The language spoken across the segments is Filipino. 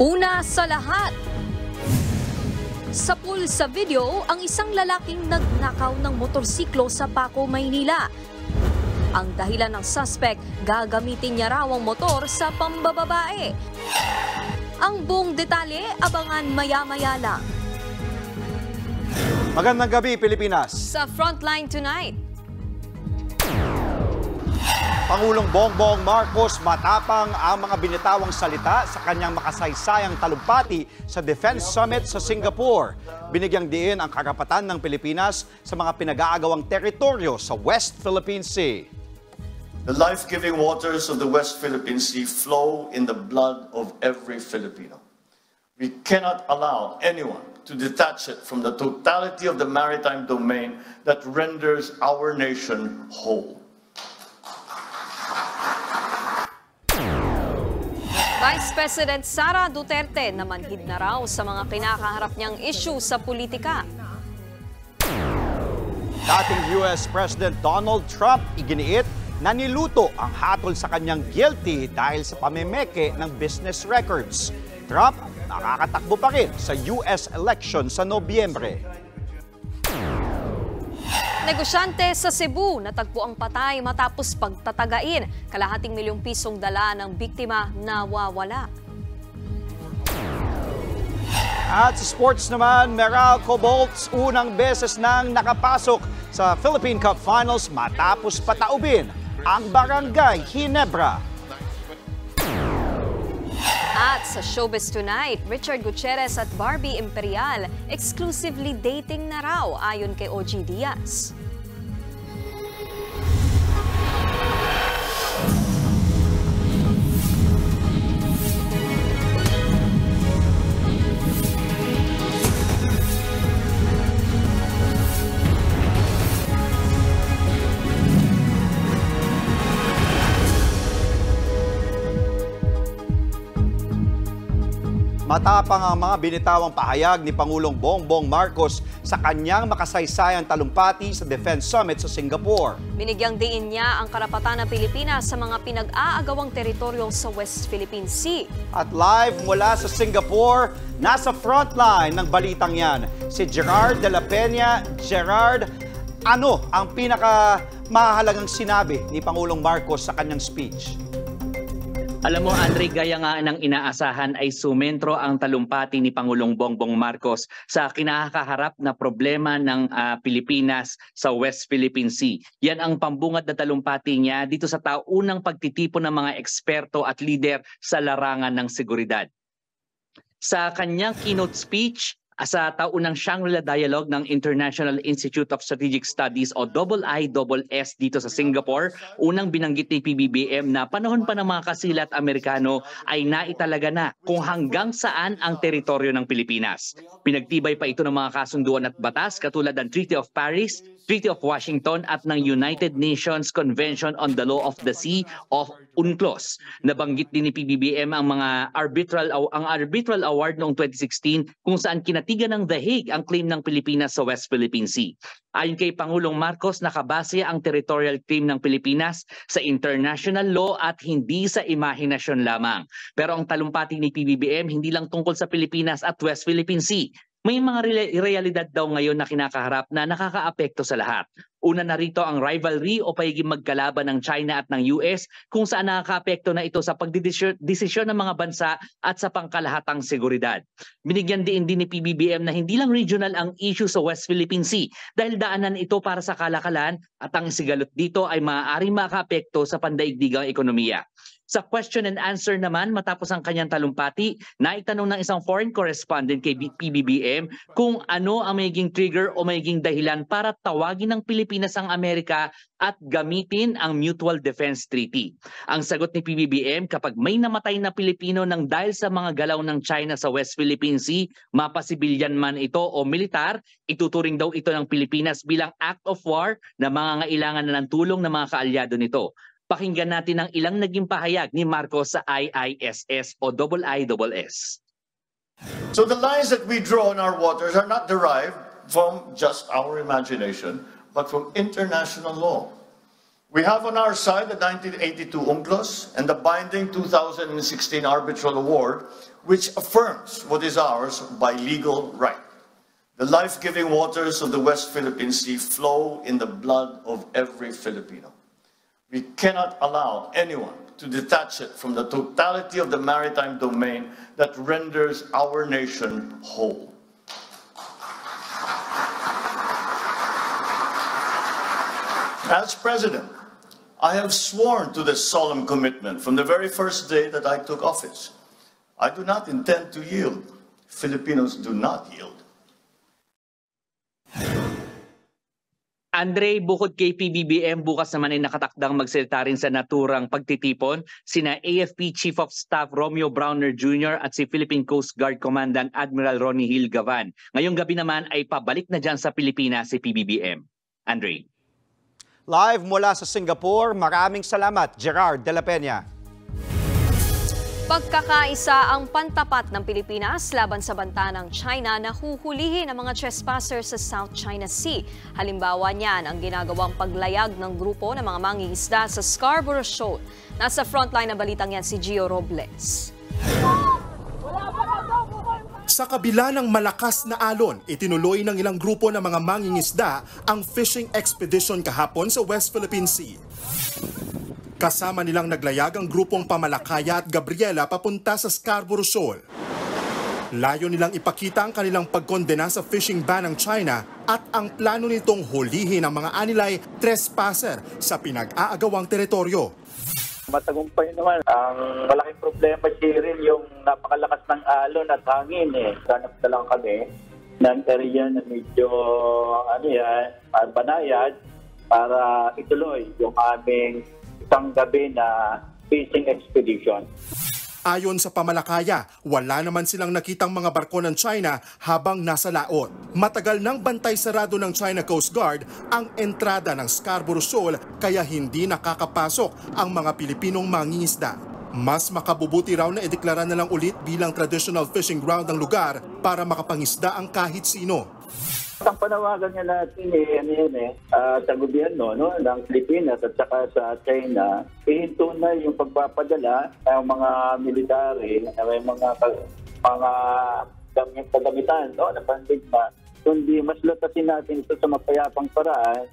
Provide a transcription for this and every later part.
Una sa lahat, sa pool sa video ang isang lalaking nagnakaw ng motorsiklo sa Paco, Maynila. Ang dahilan ng suspect, gagamitin niya raw ang motor sa pambababae. Ang buong detalye, abangan maya-maya lang. Magandang gabi, Pilipinas. Sa Frontline tonight, Pangulong Bongbong Marcos matapang ang mga binitawang salita sa kanyang makasaysayang talumpati sa Defense Summit sa Singapore. Binigyang diin ang karapatan ng Pilipinas sa mga pinag-aagawang teritoryo sa West Philippine Sea. The life-giving waters of the West Philippine Sea flow in the blood of every Filipino. We cannot allow anyone to detach it from the totality of the maritime domain that renders our nation whole. Vice President Sara Duterte namanhid na raw sa mga kinakaharap niyang issue sa politika. Dating US President Donald Trump iginiit na niluto ang hatol sa kanyang guilty dahil sa pamemeke ng business records. Trump nakakatakbo pa rin sa US election sa Nobyembre. Negosyante sa Cebu natagpo ang patay matapos pagtatagain. Kalahating milyong pisong dala ng biktima nawawala. At sa sports naman, Meralco Bolts unang beses nang nakapasok sa Philippine Cup Finals matapos pataubin ang Barangay Ginebra. At sa Showbiz Tonight, Richard Gutierrez at Barbie Imperial exclusively dating na raw ayon kay OG Diaz. Matapang ang mga binitawang pahayag ni Pangulong Bongbong Marcos sa kanyang makasaysayang talumpati sa Defense Summit sa Singapore. Binigyang diin niya ang karapatan ng Pilipinas sa mga pinag-aagawang teritoryo sa West Philippine Sea. At live mula sa Singapore, nasa frontline ng balitang yan, si Gerard de la Peña. Gerard, ano ang pinakamahalagang sinabi ni Pangulong Marcos sa kanyang speech? Alam mo, Andre, gaya nga ng inaasahan ay sumentro ang talumpati ni Pangulong Bongbong Marcos sa kinakaharap na problema ng Pilipinas sa West Philippine Sea. Yan ang pambungad na talumpati niya dito sa taunang pagtitipon ng mga eksperto at lider sa larangan ng seguridad. Sa kanyang keynote speech, sa taunang Shangri-La Dialogue ng International Institute of Strategic Studies o IISS dito sa Singapore, unang binanggit ni PBBM na panahon pa ng mga kasilat Amerikano ay naitalaga na kung hanggang saan ang teritoryo ng Pilipinas. Pinagtibay pa ito ng mga kasunduan at batas katulad ng Treaty of Paris, Treaty of Washington at ng United Nations Convention on the Law of the Sea of UNCLOS. Nabanggit din ni PBBM ang mga arbitral award noong 2016 kung saan kinatigan ng The Hague ang claim ng Pilipinas sa West Philippine Sea. Ayon kay Pangulong Marcos, nakabase ang territorial claim ng Pilipinas sa international law at hindi sa imahinasyon lamang. Pero ang talumpati ni PBBM hindi lang tungkol sa Pilipinas at West Philippine Sea. May mga realidad daw ngayon na kinakaharap na nakakaapekto sa lahat. Una na rito ang rivalry o pagiging magkalaban ng China at ng US kung saan nakakaapekto na ito sa pagdidesisyon ng mga bansa at sa pangkalahatang seguridad. Binigyan din ni PBBM na hindi lang regional ang issue sa West Philippine Sea dahil daanan ito para sa kalakalan at ang sigalot dito ay maaaring makaapekto sa pandaigdigang ekonomiya. Sa question and answer naman, matapos ang kanyang talumpati, naitanong ng isang foreign correspondent kay PBBM kung ano ang magiging trigger o magiging dahilan para tawagin ng Pilipinas ang Amerika at gamitin ang Mutual Defense Treaty. Ang sagot ni PBBM, kapag may namatay na Pilipino nang dahil sa mga galaw ng China sa West Philippine Sea, mapasibilyan man ito o militar, ituturing daw ito ng Pilipinas bilang act of war na mangangailangan na ng tulong ng mga kaalyado nito. Pakinggan natin ang ilang naging pahayag ni Marcos sa IISS o IISS. So the lines that we draw in our waters are not derived from just our imagination, but from international law. We have on our side the 1982 UNCLOS and the binding 2016 arbitral award, which affirms what is ours by legal right. The life-giving waters of the West Philippine Sea flow in the blood of every Filipino. We cannot allow anyone to detach it from the totality of the maritime domain that renders our nation whole. As President, I have sworn to this solemn commitment from the very first day that I took office. I do not intend to yield. Filipinos do not yield. Andre, bukod kay PBBM, bukas naman ay nakatakdang magsalita rin sa naturang pagtitipon sina AFP Chief of Staff Romeo Browner Jr. at si Philippine Coast Guard Commandant Admiral Ronnie Hill Gavan. Ngayong gabi naman ay pabalik na dyan sa Pilipinas si PBBM. Andre. Live mula sa Singapore, maraming salamat, Gerard de la Peña. Pagkakaisa ang pantapat ng Pilipinas laban sa banta ng China na huhulihin ang mga trespassers sa South China Sea. Halimbawa niyan ang ginagawang paglayag ng grupo ng mga mangingisda sa Scarborough Shoal. Nasa frontline ng balitang yan si Gio Robles. Sa kabila ng malakas na alon, itinuloy ng ilang grupo ng mga mangingisda ang fishing expedition kahapon sa West Philippine Sea. Kasama nilang naglayag ang grupong Pamalakaya at Gabriela papunta sa Scarborough Shoal. Layo nilang ipakita ang kanilang pagkondena sa fishing ban ng China at ang plano nitong hulihin ang mga anilay trespasser sa pinag-aagawang teritoryo. Matagumpay naman. Ang malaking problema, Cheryl, yung napakalakas ng alon at hangin. Hanap na lang kami ng area na medyo banayad para ituloy yung aming isang gabi na fishing expedition. Ayon sa Pamalakaya, wala naman silang nakitang mga barko ng China habang nasa laot. Matagal nang bantay sarado ng China Coast Guard ang entrada ng Scarborough Shoal kaya hindi nakakapasok ang mga Pilipinong mangingisda. Mas makabubuti raw na ideklara na lang ulit bilang traditional fishing ground ng lugar para makapangisda ang kahit sino. Ang panawagan niya natin sa gobyerno ng Pilipinas at saka sa China, ihinto na yung pagpapadala ng mga military, ng mga kagamitan na pandigma, kundi mas lutasin natin ito sa mapayapang paraan.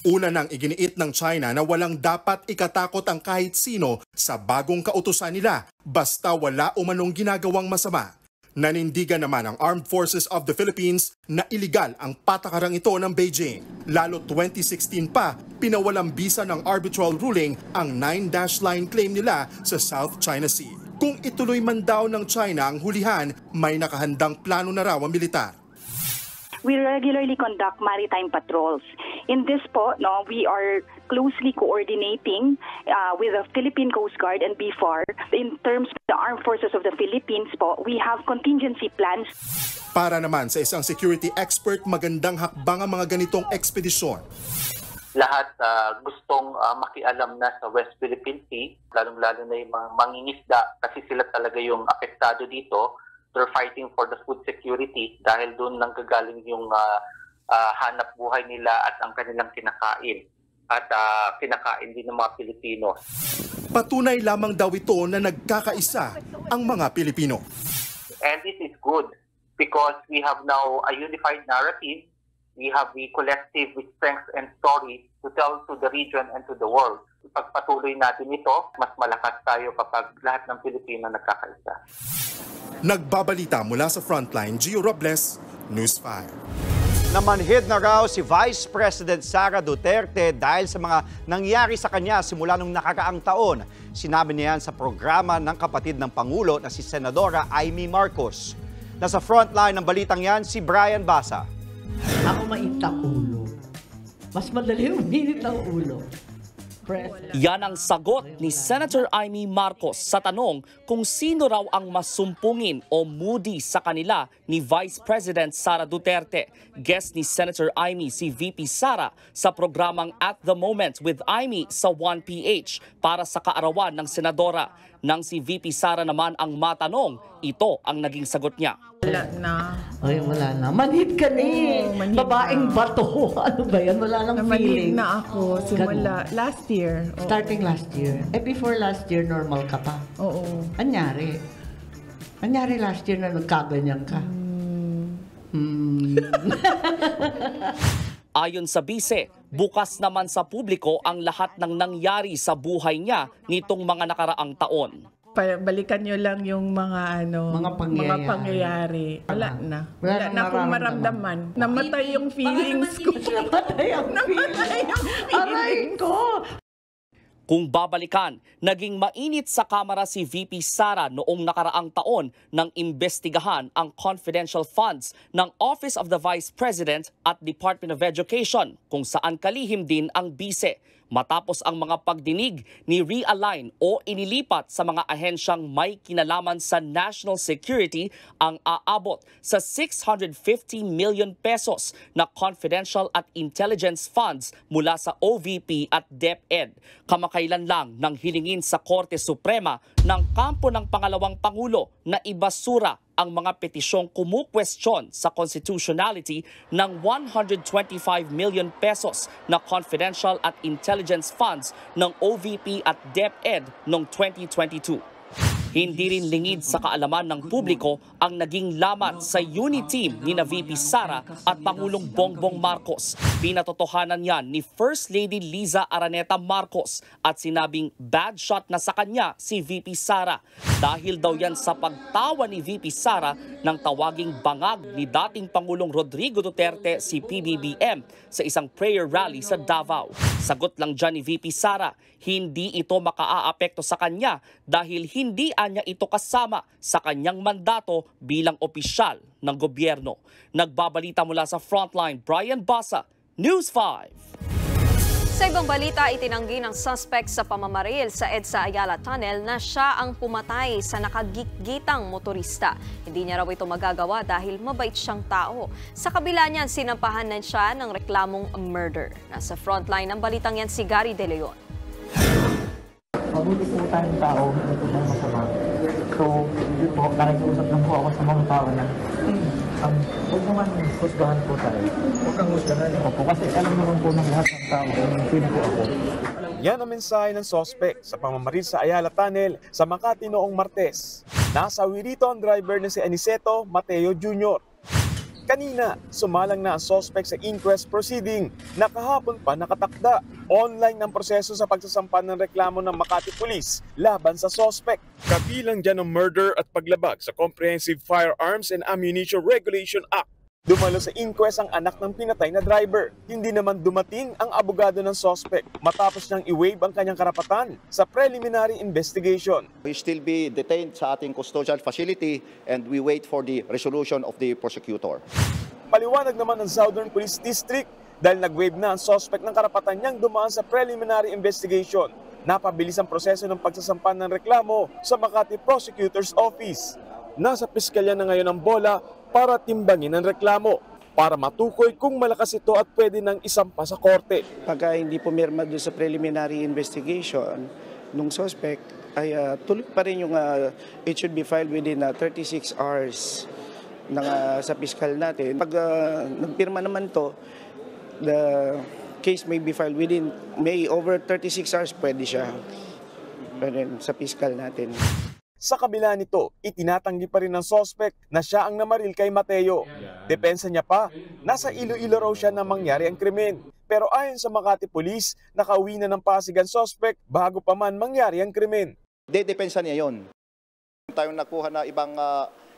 Una nang iginiit ng China na walang dapat ikatakot ang kahit sino sa bagong kautusan nila basta wala umanong ginagawang masama. Nanindigan naman ang Armed Forces of the Philippines na iligal ang patakarang ito ng Beijing. Lalo 2016 pa, pinawalang bisa ng arbitral ruling ang 9-dash line claim nila sa South China Sea. Kung ituloy man daw ng China ang hulihan, may nakahandang plano na raw ang militar. We regularly conduct maritime patrols. In this po, we are closely coordinating with the Philippine Coast Guard and BFAR. In terms of the Armed Forces of the Philippines po, we have contingency plans. Para naman sa isang security expert, magandang hakbang ang mga ganitong ekspedisyon. Lahat gustong makialam na sa West Philippine Sea, lalong-lalo na yung mga mangingisda kasi sila talaga yung apektado dito. They're fighting for the food security dahil doon lang gagaling yung hanap buhay nila at ang kanilang kinakain. At kinakain din ng mga Pilipino. Patunay lamang daw ito na nagkakaisa ang mga Pilipino. And this is good because we have now a unified narrative. We have the collective strength and story to tell to the region and to the world. Pagpatuloy natin ito, mas malakas tayo kapag lahat ng Pilipino nagkakaisa. Nagbabalita mula sa Frontline, Gio Robles, News 5. Namanhid na raw si Vice President Sara Duterte dahil sa mga nangyari sa kanya simula nung nakaraang taon. Sinabi niya yan sa programa ng kapatid ng Pangulo na si Senadora Amy Marcos. Nasa frontline ng balitang yan si Brian Basa. Ako mainit ang ulo. Mas madali uminit ang ulo. Yan ang sagot ni Senator Amy Marcos sa tanong kung sino raw ang masumpungin o moody sa kanila ni Vice President Sara Duterte. Guest ni Senator Amy si VP Sara sa programang At the Moment with Amy sa 1PH para sa kaarawan ng senadora. Nang si VP Sara naman ang matanong, ito ang naging sagot niya. Wala na. Ay, wala na. Manhid ka na eh. Babaeng bato. Ano ba yan? Wala nang feeling. Manhid na ako simula last year. Oo. Starting last year. Before last year, normal ka pa. Oo. Anyari? Anyari last year na nagkaganyan ka? Ayon sa bise, bukas naman sa publiko ang lahat ng nangyari sa buhay niya nitong mga nakaraang taon. Balikan nyo lang yung mga Mga pangyayari. Wala na. Wala Wala nang na akong mararamdaman. maramdaman. Namatay yung feelings ko. Namatay ang feeling ko. Kung babalikan, naging mainit sa kamera si VP Sara noong nakaraang taon nang imbestigahan ang confidential funds ng Office of the Vice President at Department of Education kung saan kalihim din ang bise. Matapos ang mga pagdinig ni realign o inilipat sa mga ahensyang may kinalaman sa national security ang aabot sa 650 million pesos na confidential at intelligence funds mula sa OVP at DepEd. Kamakailan lang nang hilingin sa Korte Suprema ng kampo ng pangalawang Pangulo na ibasura ang mga petisyong kumukwestiyon sa constitutionality ng 125 million pesos na confidential at intelligence funds ng OVP at DepEd noong 2022. Hindi rin lingid sa kaalaman ng publiko ang naging lamat sa unit team ni na VP Sara at Pangulong Bongbong Marcos. Pinatotohanan yan ni First Lady Liza Araneta Marcos at sinabing bad shot na sa kanya si VP Sara. Dahil daw yan sa pagtawa ni VP Sara ng tawaging bangag ni dating Pangulong Rodrigo Duterte si PBBM sa isang prayer rally sa Davao. Sagot lang dyan ni VP Sara, hindi ito makaaapekto sa kanya dahil hindi niya ito kasama sa kanyang mandato bilang opisyal ng gobyerno. Nagbabalita mula sa Frontline, Brian Basa, News 5. Sa ibang balita, itinanggi ng suspect sa pamamaril sa EDSA Ayala Tunnel na siya ang pumatay sa nakagitgitang motorista. Hindi niya raw ito magagawa dahil mabait siyang tao. Sa kabila niyan, sinampahan na siya ng reklamong murder. Nasa frontline ng balitang yan si Gary De Leon. Mabuti po tayong tao, hindi po tayo masama. So, yun po, nakikiusap lang po ako sa mga tao na huwag naman husgahan po tayo. Huwag kang husgahan. Opo, kasi alam naman po ng lahat ng tao kung sino po ako. Yan ang mensahe ng sospek sa pamamaril sa Ayala Tunnel sa Makati noong Martes. Nasawi rito ang driver na si Aniceto Mateo Jr. Kanina, sumalang na ang suspect sa inquest proceeding na kahapon pa nakatakda. Online ang proseso sa pagsasampa ng reklamo ng Makati Police laban sa suspect. Kabilang dyan ang murder at paglabag sa Comprehensive Firearms and Ammunition Regulation Act. Dumalo sa inquest ang anak ng pinatay na driver. Hindi naman dumating ang abogado ng suspect matapos niyang i-waive ang kanyang karapatan sa preliminary investigation. We still be detained sa ating custodial facility and we wait for the resolution of the prosecutor. Paliwanag naman ng Southern Police District dahil nag-waive na ang suspect ng karapatan niyang dumaan sa preliminary investigation. Napabilis ang proseso ng pagsasampa ng reklamo sa Makati Prosecutor's Office. Nasa piskalya na ngayon ang bola para timbangin ang reklamo para matukoy kung malakas ito at pwede nang isampa sa korte. Pagka hindi pumirma doon sa preliminary investigation nung suspect, ay tuloy pa rin yung it should be filed within 36 hours sa piskal natin. Pag nagpirma naman to, the case may be filed within over 36 hours, pwede siya sa piskal natin. Sa kabila nito, itinatanggi pa rin ng suspect na siya ang namaril kay Mateo. Depensa niya pa, nasa Iloilo raw siya na mangyari ang krimen. Pero ayon sa Makati Police, nakauwi na ng Pasig ang suspect bago pa man mangyari ang krimen. Depensa niya yon. Tayong nakuha na ibang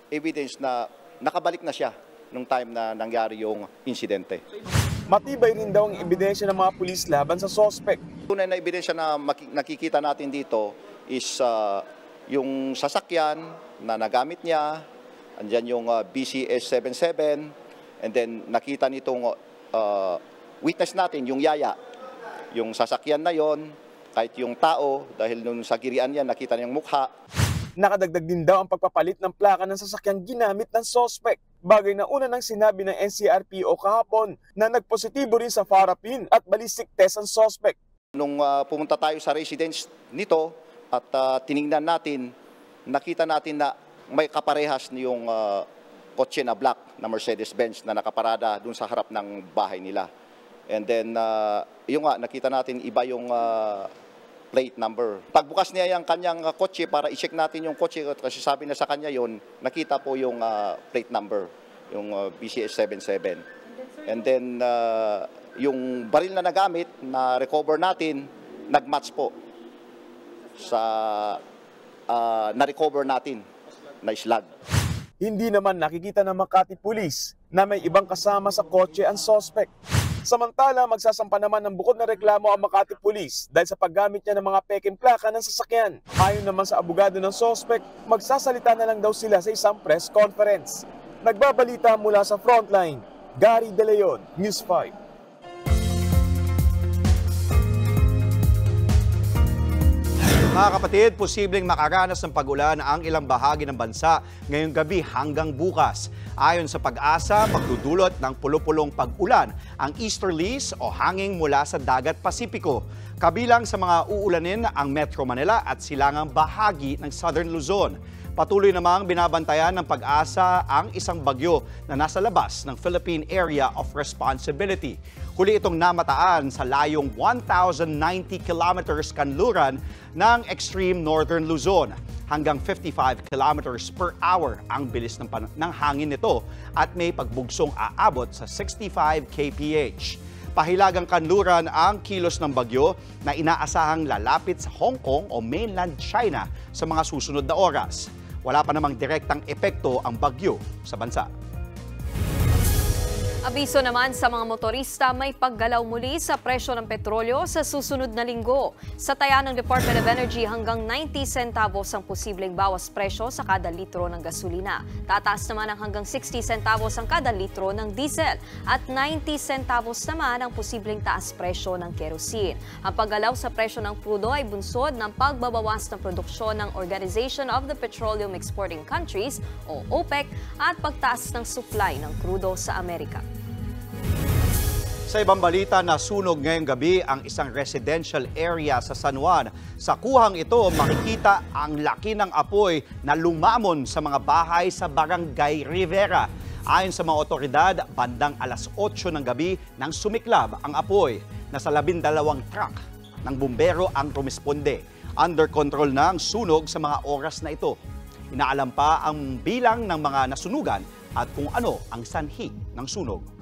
evidence na nakabalik na siya nung time na nangyari yung insidente. Matibay rin daw ang ebidensya ng mga pulis laban sa suspect. Tunay na ebidensya na nakikita natin dito is yung sasakyan na nagamit niya, andyan yung BCS77, and then nakita nitong witness natin, yung yaya, yung sasakyan na yon, kahit yung tao, dahil nung sa girian niya, nakita niyang mukha. Nakadagdag din daw ang pagpapalit ng plaka ng sasakyang ginamit ng suspect. Bagay na una nang sinabi ng NCRPO kahapon na nagpositibo rin sa Farapin at ballistic test ang suspect. Nung pumunta tayo sa residence nito, at tiningnan natin, nakita natin na may kaparehas yung kotse na black na Mercedes-Benz na nakaparada dun sa harap ng bahay nila. And then, yung nakita natin iba yung plate number. Pagbukas niya yung kanyang kotse para i-check natin yung kotse kasi sabi na sa kanya yon, nakita po yung plate number, yung BCS 77. And then, yung baril na nagamit na recover natin, nag-match po sa na-recover natin na slug. Hindi naman nakikita ng Makati Police na may ibang kasama sa kotse ang suspect. Samantala, magsasampa naman ng bukod na reklamo ang Makati Police dahil sa paggamit niya ng mga peking plaka ng sasakyan. Ayon naman sa abogado ng suspect, magsasalita na lang daw sila sa isang press conference. Nagbabalita mula sa Frontline, Gary De Leon, News 5. Mga kapatid, posibleng makaranas ng pag-ulan ang ilang bahagi ng bansa ngayong gabi hanggang bukas. Ayon sa Pag-asa, magdudulot ng pulo-pulong pag-ulan ang easterlies o hangin mula sa Dagat Pasipiko. Kabilang sa mga uulanin ang Metro Manila at silangang bahagi ng Southern Luzon. Patuloy namang binabantayan ng Pag-asa ang isang bagyo na nasa labas ng Philippine Area of Responsibility. Huli itong namataan sa layong 1,090 kilometers kanluran ng extreme northern Luzon. Hanggang 55 kilometers per hour ang bilis ng hangin nito at may pagbugsong aabot sa 65 kph. Pahilagang kanluran ang kilos ng bagyo na inaasahang lalapit sa Hong Kong o mainland China sa mga susunod na oras. Wala pa namang direktang epekto ang bagyo sa bansa. Abiso naman sa mga motorista, may paggalaw muli sa presyo ng petrolyo sa susunod na linggo. Sa taya ng Department of Energy, hanggang 90 centavos ang posibleng bawas presyo sa kada litro ng gasolina. Tataas naman ang hanggang 60 centavos ang kada litro ng diesel at 90 centavos naman ang posibleng taas presyo ng kerosene. Ang paggalaw sa presyo ng krudo ay bunsod ng pagbabawas ng produksyon ng Organization of the Petroleum Exporting Countries o OPEC at pagtaas ng supply ng krudo sa Amerika. Sa ibang balita, nasunog ngayong gabi ang isang residential area sa San Juan. Sa kuhang ito, makikita ang laki ng apoy na lumamon sa mga bahay sa Barangay Rivera. Ayon sa mga otoridad, bandang alas 8 ng gabi nang sumiklab ang apoy. Nasa 12 truck ng bumbero ang rumisponde. Under control na ang sunog sa mga oras na ito. Inaalam pa ang bilang ng mga nasunugan at kung ano ang sanhi ng sunog.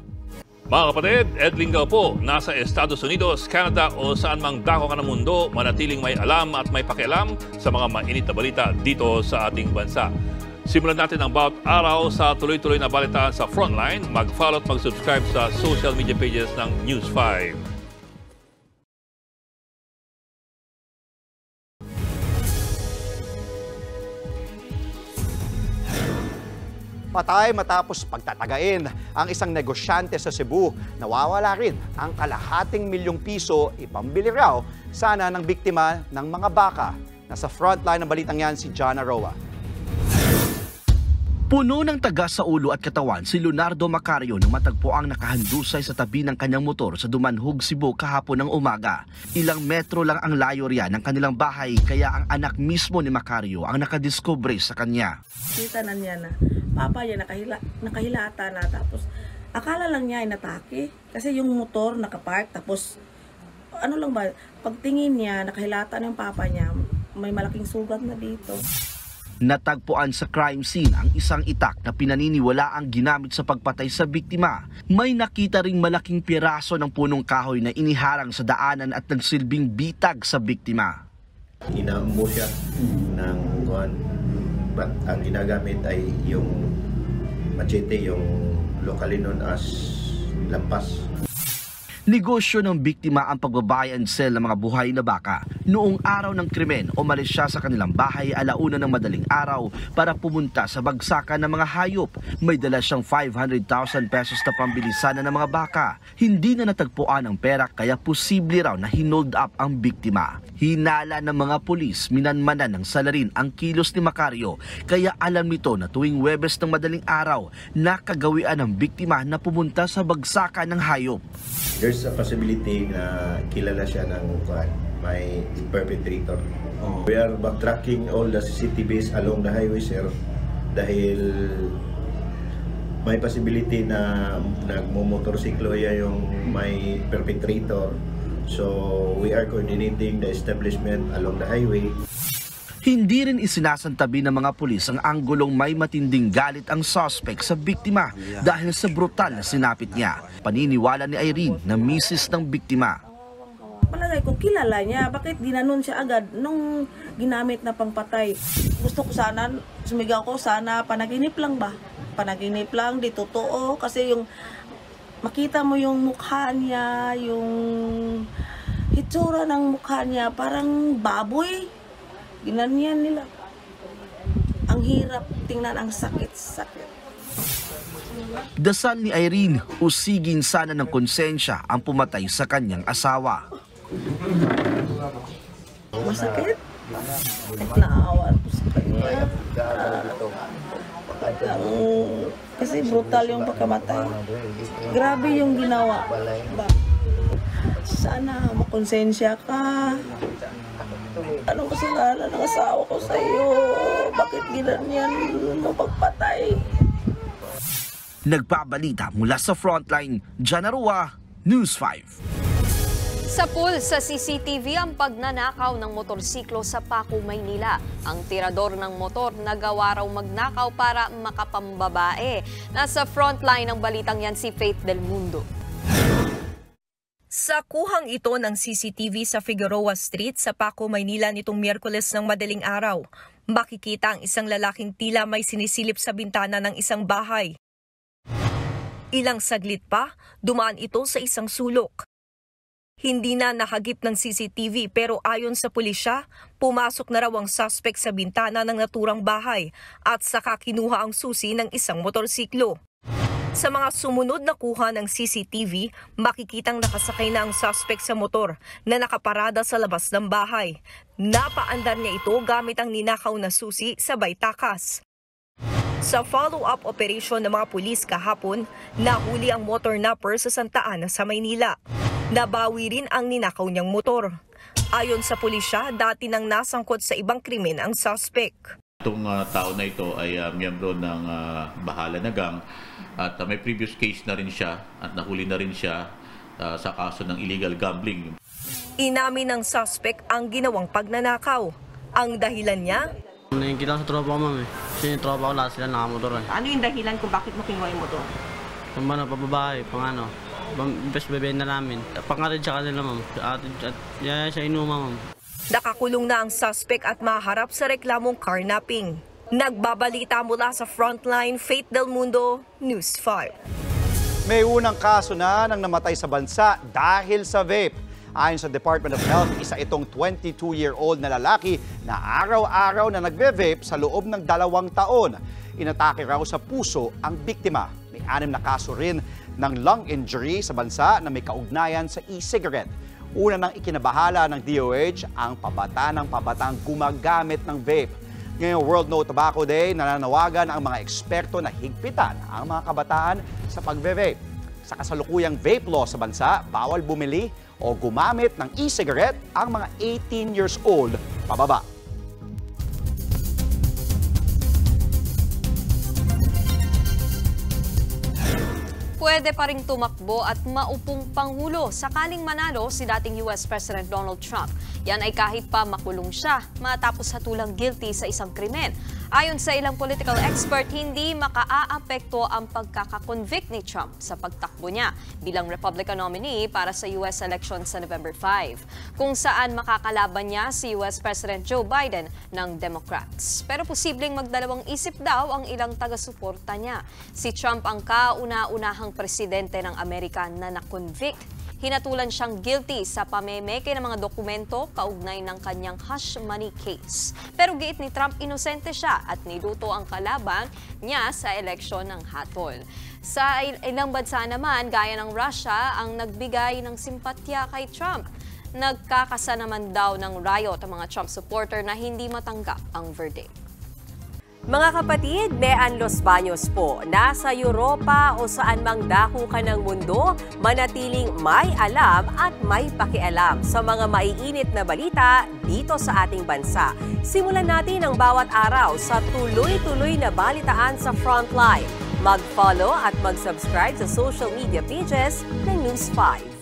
Mga kapatid, Ed Lingao po, nasa Estados Unidos, Canada o saan mang dako ka ng mundo, manatiling may alam at may pakialam sa mga mainit na balita dito sa ating bansa. Simulan natin ang bawat araw sa tuloy-tuloy na balitaan sa Frontline. Mag-follow at mag-subscribe sa social media pages ng News 5. Patay matapos pagtatagain ang isang negosyante sa Cebu. Nawawala rin ang kalahating milyong piso ipambili raw sana ng biktima ng mga baka. Nasa frontline ng balitang yan si Jana Roa. Puno ng taga sa ulo at katawan si Leonardo Macario nang matagpuang nakahandusay sa tabi ng kanyang motor sa Dumanhog, Cebu kahapon ng umaga. Ilang metro lang ang layo riyan ng kanilang bahay kaya ang anak mismo ni Macario ang nakadiskubre sa kanya. Kita na niya na papa niya nakahilata na tapos akala lang niya ay natake kasi yung motor nakapark tapos ano lang ba pagtingin niya nakahilata na yung papa niya may malaking sugat na dito. Natagpuan sa crime scene ang isang itak na pinaniniwala ang ginamit sa pagpatay sa biktima. May nakita ring malaking piraso ng punong kahoy na iniharang sa daanan at nagsilbing bitag sa biktima. Inaambo siya ng kuwan. But ang ginagamit ay yung machete, yung locally known as lampas. Negosyo ng biktima ang pagbabuy and sell ng mga buhay na baka. Noong araw ng krimen, umalis siya sa kanilang bahay alauna ng madaling araw para pumunta sa bagsakan ng mga hayop. May dala siyang 500,000 pesos na pambili sana ng mga baka. Hindi na natagpuan ang pera kaya posible raw na hinold up ang biktima. Hinala ng mga pulis, minanmanan ng salarin ang kilos ni Macario. Kaya alam nito na tuwing Huwebes ng madaling araw, nakagawian ng biktima na pumunta sa bagsakan ng hayop. There's a possibility na kilala siya ng may perpetrator. We are backtracking all the CCTVs along the highway, sir, dahil may possibility na nagmumotorsiklo yung may perpetrator. So we are coordinating the establishment along the highway. Hindi rin isinasantabi ng mga pulis ang anggulong may matinding galit ang suspect sa biktima dahil sa brutal na sinapit niya. Paniniwala ni Irene na misis ng biktima. Palagay ko, kilala niya. Bakit ginanon siya agad nung ginamit na pangpatay? Gusto ko sana, sumigaw ko sana, panaginip lang ba? Panaginip lang, di totoo. Kasi yung makita mo yung mukha niya, yung hitsura ng mukha niya, parang baboy. Ginanyan nila. Ang hirap tingnan, ang sakit-sakit. Dasal ni Irene, usigin sana ng konsensya ang pumatay sa kanyang asawa. Masakit? Naawa ko sa kanya. Kasi brutal yung pagkamatay. Grabe yung ginawa. Sana makonsensya ka. Anong kasalanan ng asawa ko sa iyo? Bakit ginanyan mo pagpatay? Nagbabalita mula sa Frontline, Janarua, News 5. Sa pool sa CCTV ang pagnanakaw ng motorsiklo sa Paco, Maynila. Ang tirador ng motor nagawa raw magnakaw para makapambabae. Nasa frontline ng balitang yan si Faith Del Mundo. Sa kuhang ito ng CCTV sa Figueroa Street sa Paco, Maynila nitong Miyerkules ng madaling araw, makikita ang isang lalaking tila may sinisilip sa bintana ng isang bahay. Ilang saglit pa, dumaan ito sa isang sulok. Hindi na nahagip ng CCTV pero ayon sa pulisya, pumasok na raw ang suspect sa bintana ng naturang bahay at saka kinuha ang susi ng isang motorsiklo. Sa mga sumunod na kuha ng CCTV, makikitang nakasakay na ang suspect sa motor na nakaparada sa labas ng bahay. Napaandar niya ito gamit ang ninakaw na susi sabay takas. Sa follow-up operation ng mga pulis kahapon, nahuli ang motor napper sa Santa Ana sa Maynila. Nabawi rin ang ninakaw niyang motor. Ayon sa pulisya, dati nang nasangkot sa ibang krimen ang suspect. Itong tao na ito ay miyembro ng Bahala na Gang at may previous case na rin siya at nahuli na rin siya sa kaso ng illegal gambling. Inamin ng suspect ang ginawang pagnanakaw. Ang dahilan niya? Nakikita sa tropa ko, ma'am eh. Kasi yung tropa ko lahat sila nakamotor eh. Ano yung dahilan kung bakit mo kinuha yung motor? Kung ba na pababae, pang ano, best bebenta namin. Pangarid siya kanila, ma'am. At yaya siya inuma, ma'am. Nakakulong na ang suspect at maharap sa reklamong carnapping. Nagbabalita mula sa Frontline, Faith Del Mundo, News 5. May unang kaso na ng namatay sa bansa dahil sa vape. Ayon sa Department of Health, isa itong 22-year-old na lalaki na araw-araw na nagve-vape sa loob ng 2 taon. Inatake raw sa puso ang biktima. May 6 na kaso rin ng lung injury sa bansa na may kaugnayan sa e-cigarette. Una nang ikinabahala ng DOH ang pabatang gumagamit ng vape. Ngayong World No Tobacco Day, nananawagan ang mga eksperto na higpitan ang mga kabataan sa pagve-vape. Sa kasalukuyang vape law sa bansa, bawal bumili o gumamit ng e-cigarette ang mga 18 years old pababa. Pwede pa ring tumakbo at maupong Pangulo sakaling manalo si dating US President Donald Trump. Yan ay kahit pa makulong siya matapos hatulang guilty sa isang krimen. Ayon sa ilang political expert, hindi makaaapekto ang pagkakakonvict ni Trump sa pagtakbo niya bilang Republican nominee para sa US election sa November 5, kung saan makakalaban niya si US President Joe Biden ng Democrats. Pero posibleng magdalawang isip daw ang ilang taga-suporta niya. Si Trump ang kauna-unahang presidente ng Amerika na na-convict. Hinatulan siyang guilty sa pamemeke ng mga dokumento kaugnay ng kanyang hush money case. Pero giit ni Trump, inosente siya at niluto ang kalaban niya sa eleksyon ng hatol. Sa ilang bansa naman, gaya ng Russia, ang nagbigay ng simpatya kay Trump. Nagkakasa naman daw ng riot ang mga Trump supporter na hindi matanggap ang verdict. Mga kapatid, Mean Los Baños po. Nasa Europa o saan mang dako ka ng mundo, manatiling may alam at may pakialam sa mga maiinit na balita dito sa ating bansa. Simulan natin ang bawat araw sa tuloy-tuloy na balitaan sa Frontline. Mag-follow at mag-subscribe sa social media pages ng News 5.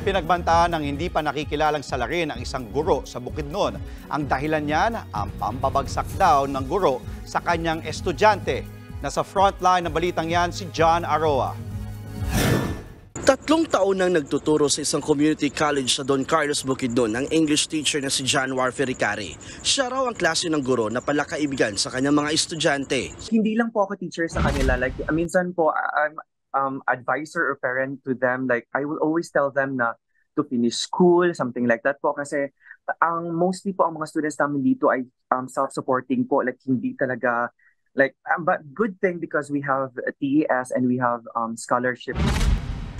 Pinagbantaan ng hindi pa nakikilalang salarin ang isang guro sa Bukidnon. Ang dahilan niyan, ang pambabagsak daw ng guro sa kanyang estudyante. Nasa frontline ng balitang yan si John Aroa. 3 taon nang nagtuturo sa isang community college sa Don Carlos, Bukidnon ang English teacher na si John Warfericari. Siya raw ang klase ng guro na palakaibigan sa kanyang mga estudyante. Hindi lang po ako teacher sa kanila. Like, minsan po, I'm advisor or parent to them. Like, I will always tell them na to finish school, something like that po. Kasi mostly po ang mga students namin dito ay self-supporting po. Like, hindi talaga, like, but good thing because we have a TES and we have scholarship.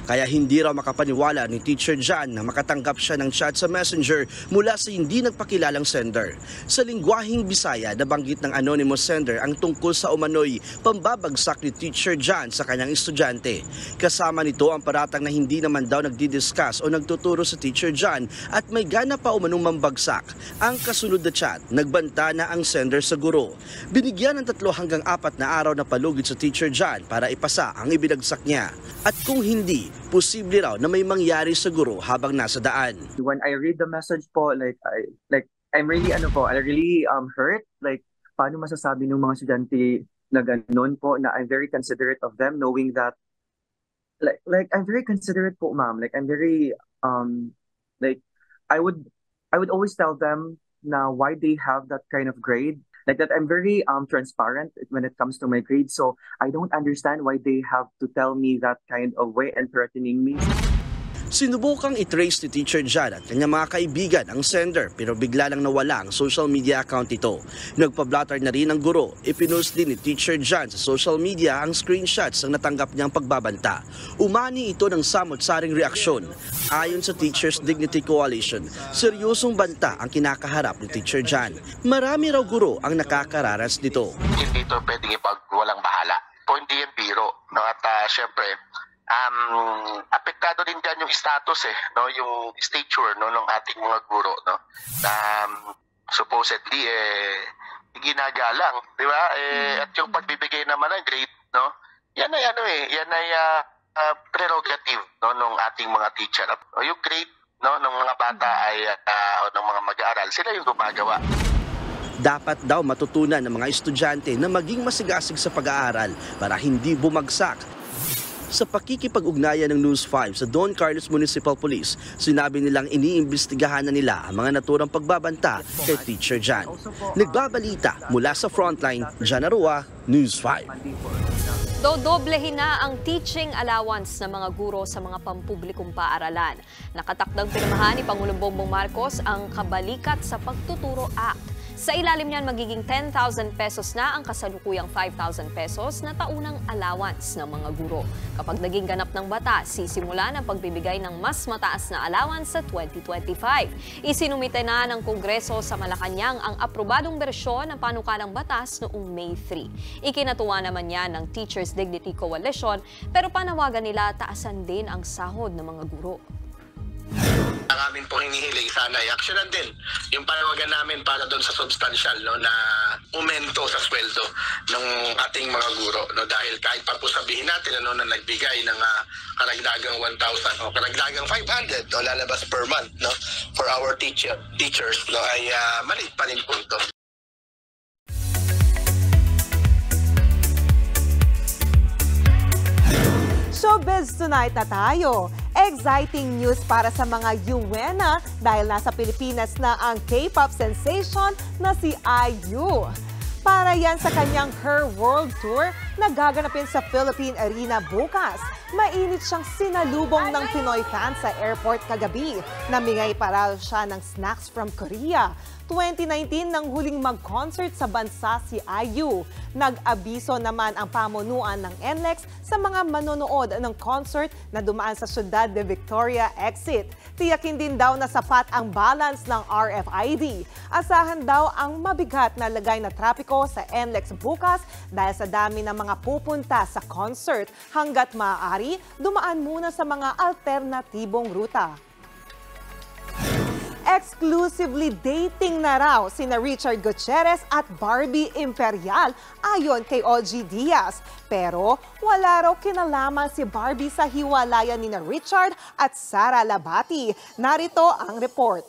Kaya hindi raw makapaniwala ni Teacher John na makatanggap siya ng chat sa Messenger mula sa hindi nagpakilalang sender. Sa lingwaheng Bisaya, nabanggit ng anonymous sender ang tungkol sa umano'y pambabagsak ni Teacher John sa kanyang estudyante. Kasama nito ang paratang na hindi naman daw nagdidiscuss o nagtuturo sa Teacher John at may gana pa umanong mambagsak. Ang kasunod na chat, nagbanta na ang sender sa guro. Binigyan ng 3 hanggang 4 na araw na palugid sa Teacher John para ipasa ang ibinagsak niya. At kung hindi, posible raw na may mangyari sa guro habang nasa daan. When I read the message po, I'm really hurt. Like, paano masasabi ng mga estudyante na gano'n po, na I'm very considerate of them, knowing that like I'm very considerate po, ma'am. Like, I'm very like I would always tell them na why they have that kind of grade. Like that, I'm very transparent when it comes to my grades. So I don't understand why they have to tell me that kind of way and threatening me. Sinubukang i-trace ni Teacher John at kanyang mga kaibigan ang sender pero bigla lang nawala ang social media account ito. Nagpa-blotter na rin ang guro. Ipinost din ni Teacher John sa social media ang screenshots ng natanggap niyang pagbabanta. Umani ito ng samot-saring reaksyon. Ayon sa Teachers Dignity Coalition, seryosong banta ang kinakaharap ni Teacher John. Marami raw guro ang nakakararas nito. Hindi ito pwedeng ipagwalang bahala. Po hindi yan biro. No? At syempre, apektado din dyan yung status no, yung stature no ng ating mga guro no na supposedly ginagalang, di ba? At yung pagbibigay naman ng grade no, yan ay prerogative no ng ating mga teacher. Yung grade no ng mga bata ay o ng mga mag-aaral, sila yung gumagawa. Dapat daw matutunan ng mga estudyante na maging masigasig sa pag-aaral para hindi bumagsak. Sa pakikipag-ugnayan ng News 5 sa Don Carlos Municipal Police, sinabi nilang iniimbestigahan na nila ang mga naturang pagbabanta kay Teacher John. Nagbabalita mula sa Frontline, John Aroa, News 5. Dodoblehin na ang teaching allowance ng mga guro sa mga pampublikong paaralan. Nakatakdang pirmahan ni Pangulong Bongbong Marcos ang Kabalikat sa Pagtuturo Act. Sa ilalim niyan, magiging 10,000 pesos na ang kasalukuyang 5,000 pesos na taunang allowance ng mga guro. Kapag naging ganap ng batas, sisimula ng pagbibigay ng mas mataas na allowance sa 2025. Isinumite na ng Kongreso sa Malacanang ang aprobadong bersyon ng panukalang batas noong May 3. Ikinatuwa naman yan ng Teachers Dignity Coalition, pero panawagan nila taasan din ang sahod ng mga guro. Ang amin po hinihiling sana ay aksyonan din yung panawagan namin para doon sa substantial no, na aumento sa sweldo ng ating mga guro. No, dahil kahit pa po sabihin natin ano, na nagbigay ng karagdagang 1,000 o karagdagang 500 no, lalabas per month no, for our teachers no, ay maliit pa rin po ito. Showbiz tonight na tayo. Exciting news para sa mga Yuwena dahil nasa Pilipinas na ang K-pop sensation na si IU. Para yan sa kanyang Her World Tour na gaganapin sa Philippine Arena bukas. Mainit siyang sinalubong ng Pinoy fans sa airport kagabi. Namigay para siya ng snacks from Korea. 2019 nang huling mag-concert sa bansa si IU. Nag-abiso naman ang pamunuan ng NLEX sa mga manonood ng concert na dumaan sa Ciudad de Victoria exit. Tiyakin din daw na sapat ang balance ng RFID. Asahan daw ang mabigat na lagay na trapiko sa NLEX bukas dahil sa dami ng mga pupunta sa concert. Hanggat maaari, dumaan muna sa mga alternatibong ruta. Exclusively dating na raw sina Richard Gutierrez at Barbie Imperial ayon kay OG Diaz. Pero wala raw kinalaman si Barbie sa hiwalayan ni Richard at Sara Labati. Narito ang report.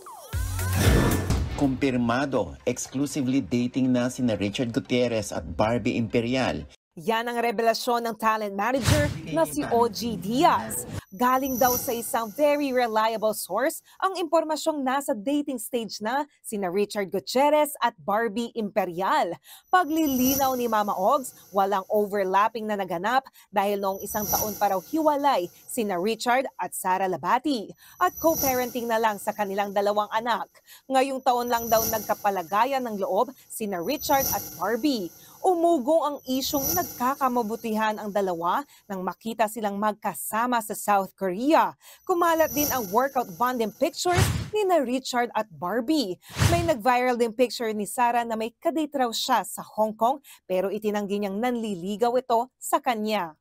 Kumpirmado, exclusively dating na sina Richard Gutierrez at Barbie Imperial. Yan ang revelasyon ng talent manager na si OG Diaz. Galing daw sa isang very reliable source ang impormasyong nasa dating stage na sina Richard Gutierrez at Barbie Imperial. Paglilinaw ni Mama Ogs, walang overlapping na naganap dahil noong isang taon pa raw hiwalay sina Richard at Sara Labati at co-parenting na lang sa kanilang dalawang anak. Ngayong taon lang daw nagkapalagayan ng loob sina Richard at Barbie. Umugong ang isyong nagkakamabutihan ang dalawa nang makita silang magkasama sa South Korea. Kumalat din ang workout bonding pictures ni Richard at Barbie. May nag-viral din picture ni Sara na may kadate raw siya sa Hong Kong pero itinanggi niyang nanliligaw ito sa kanya.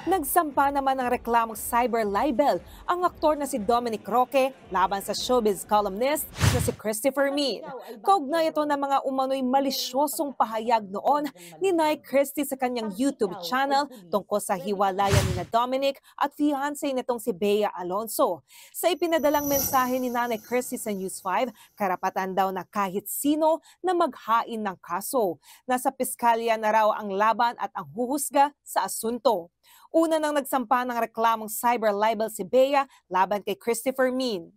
Nagsampa naman ng reklamong cyber libel ang aktor na si Dominic Roque laban sa showbiz columnist na si Christopher Min. Kaugnay ito ng mga umano'y malisyosong pahayag noon ni Nay Christie sa kanyang YouTube channel tungkol sa hiwalayan ni Dominic at fiancé nitong si Bea Alonso. Sa ipinadalang mensahe ni Nanay Christie sa News 5, karapatan daw na kahit sino na maghain ng kaso. Nasa piskalya na raw ang laban at ang huhusga sa asunto. Una nang nagsampa ng reklamong cyber libel si Bea laban kay Christopher Min.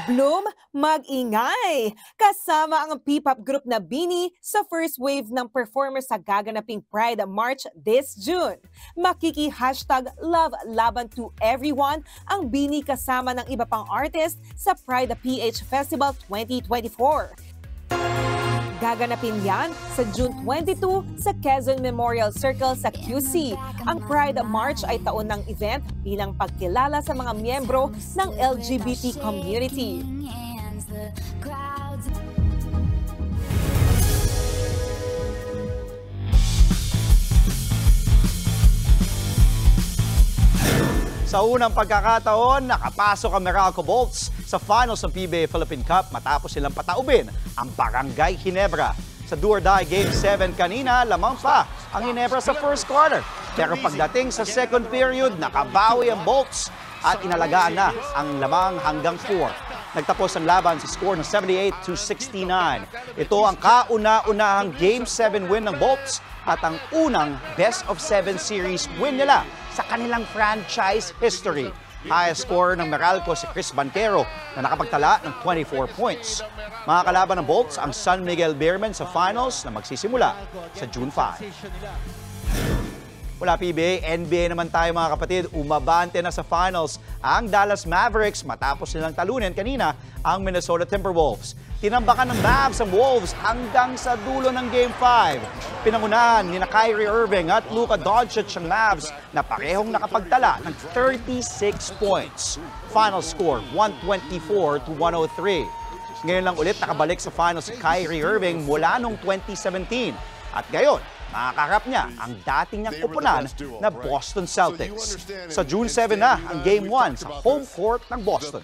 Bloom, mag-ingay! Kasama ang P-pop group na BINI sa first wave ng performers sa gaganaping Pride March this June. Makiki-#LoveLaban to everyone ang BINI kasama ng iba pang artist sa Pride PH Festival 2024. Gaganapin yan sa June 22 sa Quezon Memorial Circle sa QC. Ang Pride March ay taon ng event bilang pagkilala sa mga miyembro ng LGBT community. Sa unang pagkakataon, nakapasok ang Meralco Bolts sa finals ng PBA Philippine Cup matapos silang pataubin ang Barangay Ginebra. Sa do-or-die Game 7 kanina, lamang pa ang Ginebra sa first quarter. Pero pagdating sa second period, nakabawi ang Bolts at inalagaan na ang lamang hanggang 4. Nagtapos ang laban sa score ng 78-69. Ito ang kauna-unahang Game 7 win ng Bolts at ang unang Best of 7 series win nila sa kanilang franchise history. Highest scorer ng Meralco si Chris Banquero na nakapagtala ng 24 points. Mga kalaban ng Bolts ang San Miguel Beermen sa finals na magsisimula sa June 5. Mula PBA, NBA naman tayo mga kapatid, umabante na sa finals ang Dallas Mavericks matapos nilang talunin kanina ang Minnesota Timberwolves. Tinambakan ng Mavs ang Wolves hanggang sa dulo ng Game 5. Pinangunahan ni Kyrie Irving at Luka Doncic ang Mavs na parehong nakapagtala ng 36 points. Final score 124-103. Ngayon lang ulit nakabalik sa finals si Kyrie Irving mula noong 2017. At ngayon, makakarap niya ang dating niyang koponan na Boston Celtics. Sa June 7 na ang Game 1 sa home court ng Boston.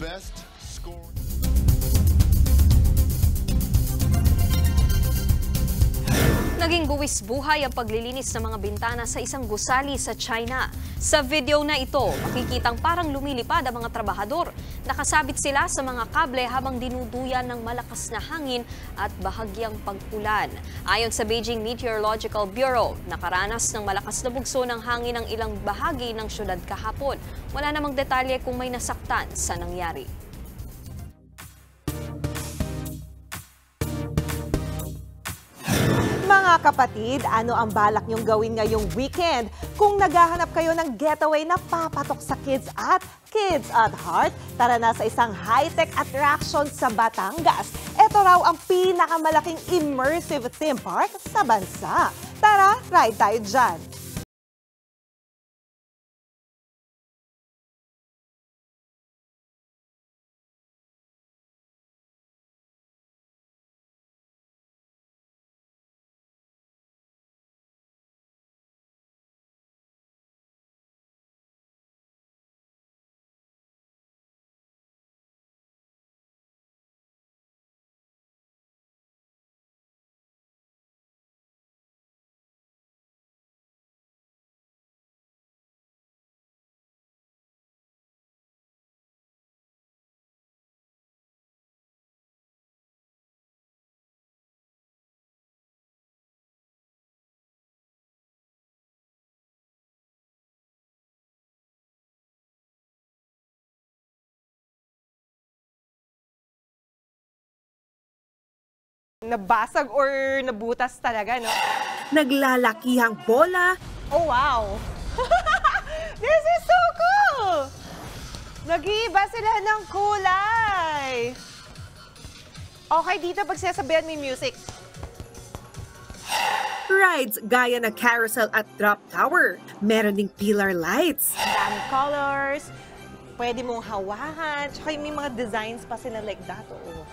Naging buwis buhay ang paglilinis ng mga bintana sa isang gusali sa China. Sa video na ito, makikitang parang lumilipad ang mga trabahador. Nakasabit sila sa mga kable habang dinuduyan ng malakas na hangin at bahagyang pag-ulan. Ayon sa Beijing Meteorological Bureau, nakaranas ng malakas na bugso ng hangin ang ilang bahagi ng syudad kahapon. Wala namang detalye kung may nasaktan sa nangyari. Mga kapatid, ano ang balak niyong gawin ngayong weekend? Kung naghahanap kayo ng getaway na papatok sa Kids at Heart, tara na sa isang high-tech attraction sa Batangas. Ito raw ang pinakamalaking immersive theme park sa bansa. Tara, ride tayo dyan! Nabasag or nabutas talaga, no? Naglalakihang bola. Oh, wow! This is so cool! Nag-iiba sila ng kulay. Okay, dito pagsasabihan may music. Rides gaya ng carousel at drop tower. Meron ding pillar lights. Daming colors. Pwede mong hawakan. Tsaka may mga designs pa sila like that. Oh.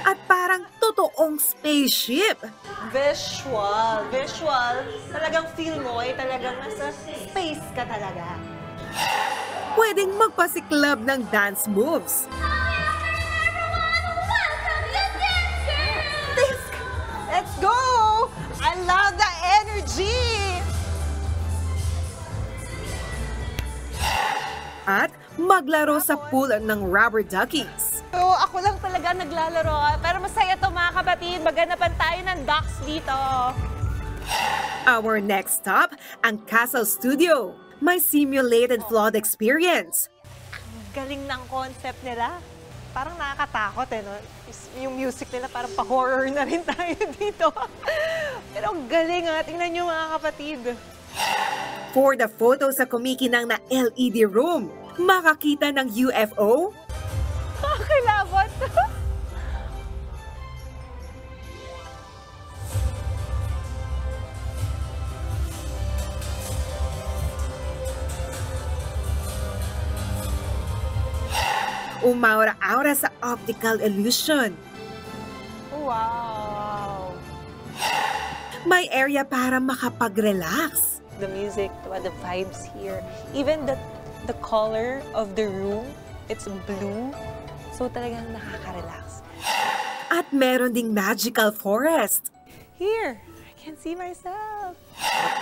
At parang totoong spaceship. Visual. Talagang feel mo ay talagang nasa space ka talaga. Pwedeng magpasiklab ng dance moves. Let's go! I love the energy! At maglaro sa pool ng rubber duckies. So, ako lang talaga naglalaro. Pero masaya to mga kapatid. Maganapan tayo ng ducks dito. Our next stop, ang Castle Studio. May simulated flood experience. Galing ng concept nila. Parang nakakatakot no? Yung music nila parang pa-horror na rin tayo dito. Pero galing tingnan nyo mga kapatid. For the photo sa kumikinang na LED room, makakita ng UFO. Kilabot. Umaura-aura sa optical illusion. Wow! May area para makapag-relax. The music, the vibes here. Even the color of the room, it's blue. So talagang nakaka-relax. At meron ding magical forest. Here, I can see myself.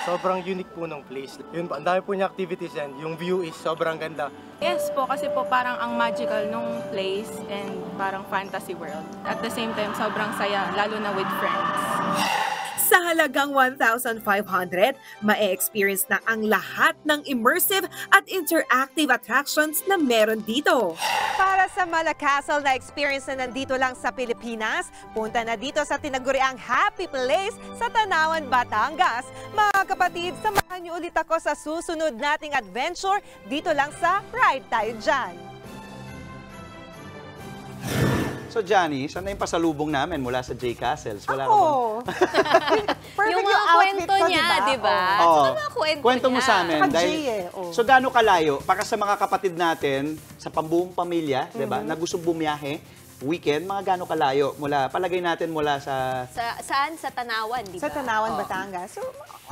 Sobrang unique po ng place. Yun, ang dami po niya activities and yung view is sobrang ganda. Yes po, kasi po parang ang magical nung place and parang fantasy world. At the same time, sobrang saya, lalo na with friends. Sa halagang 1,500, ma-experience na ang lahat ng immersive at interactive attractions na meron dito. Para sa Malacastle na experience na nandito lang sa Pilipinas, punta na dito sa tinaguriang Happy Place sa Tanawan, Batangas. Mga kapatid, samahan niyo ulit ako sa susunod nating adventure dito lang sa Ride Tayo Dyan. So, Johnny, saan na yung pasalubong namin mula sa J Castles? Wala ako. Yung mga kwento niya, di ba? Kwento mo sa amin. So, gaano kalayo? Para sa mga kapatid natin, sa pambuong pamilya, di ba, na gustong bumiyahe, weekend, mga gaano kalayo? Palagay natin mula sa... Saan? Sa Tanawan, di ba? Sa Tanawan, Batangas. So,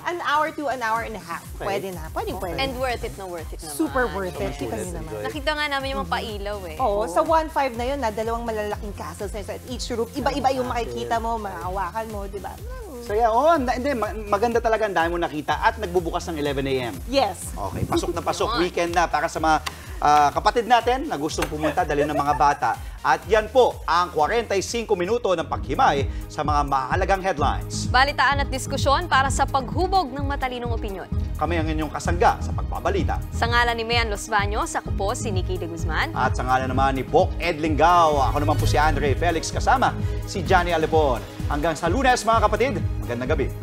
an hour to an hour and a half. Pwede na. Pwede. And worth it naman. Super worth it. Kita nyo naman. Nakita nga namin yung mga pailaw eh. Oo, sa 1.5 na yun, dalawang malalaking castles na yun. At each room, iba-iba yung makikita mo, mahawakan mo, di ba? So, hindi, maganda talaga, ang dami mo nakita at nagbubukas ng 11 a.m. Yes. Okay, pasok na pasok. Weekend na para sa mga kapatid natin na gustong pumunta, dali ng mga bata. At yan po ang 45 minuto ng paghimay sa mga mahalagang headlines. Balitaan at diskusyon para sa paghubog ng matalinong opinyon. Kami ang inyong kasangga sa pagbabalita. Sa ngalan ni Mian Los Baños, ako po si Nikki de Guzman. At sa ngalan naman ni Bok Edlingao, ako naman po si Andre Felix kasama si Johnny Alipon. Hanggang sa Lunes mga kapatid, magandang gabi.